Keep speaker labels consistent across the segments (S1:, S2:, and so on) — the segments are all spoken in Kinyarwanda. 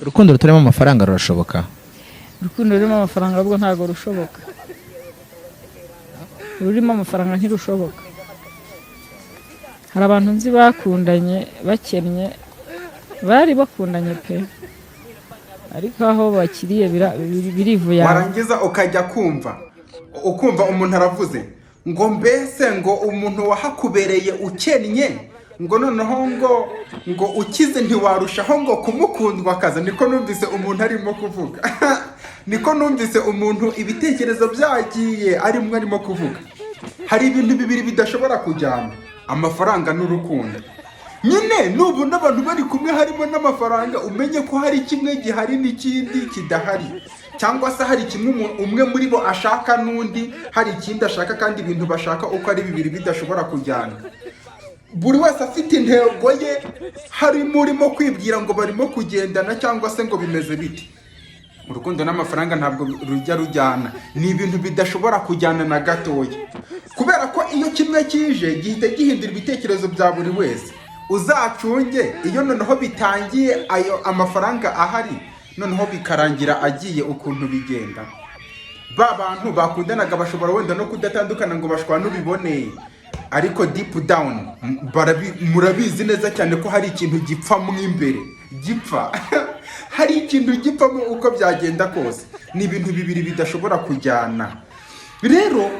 S1: urukundo rutarimo amafaranga rurashoboka?
S2: urukundo rurimo amafaranga ahubwo ntabwo rushoboka. Rurimo amafaranga ntirushoboka. Hari abantu nzi bakundanye bakennye, bari bakundanye pe, ariko aho bakiriye birivuye.
S3: warangiza ukajya ukumva umuntu aravuze ngo mbese ngo umuntu wahakubereye ukennye ngo noneho ngo ukize ntiwarushaho ngo kumukundwa akaza. Niko numvise umuntu arimo kuvuga niko numvise umuntu ibitekerezo byagiye arimo kuvuga. Hari ibintu bibiri bidashobora kujyana, amafaranga n'urukundo. Nyine nubu n'abantu bari kumwe harimo n'amafaranga, umenye ko hari kimwe gihari n'ikindi kidahari, cyangwa se hari kimwe umwe muri bo ashaka n'undi hari ikindi ashaka, kandi ibintu bashaka uko ari bibiri bidashobora kujyana. Buri wese afite intego ye, harimo urimo kwibwira ngo barimo kugendana cyangwa se ngo bimeze biti. Urukundo n'amafaranga ntabwo rujya rujyana, ni ibintu bidashobora kujyana na gatoya, kubera ko iyo kimwe kije gihita gihindura ibitekerezo bya buri wese. Uzacunge iyo noneho bitangiye ayo amafaranga ahari, noneho bikarangira agiye ukuntu bigenda. Ba bantu bakundanaga bashobora wenda no kudatandukana ngo bashwana ubiboneye, ariko deep down murabizi neza cyane ko hari ikintu gipfa mu imbere, gipfa hari ikintu gipfamo uko byagenda kose. Ni ibintu bibiri bidashobora kujyana. Rero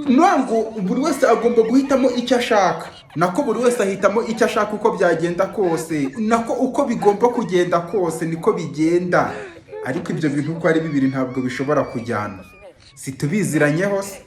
S3: ntabwo buri wese agomba guhitamo icyo ashaka, nako buri wese ahitamo icyo ashaka uko byagenda kose, nako uko bigomba kugenda kose niko bigenda. Ariko ibyo bintu uko ari bibiri ntabwo bishobora kujyana. Situbiziranyeho se?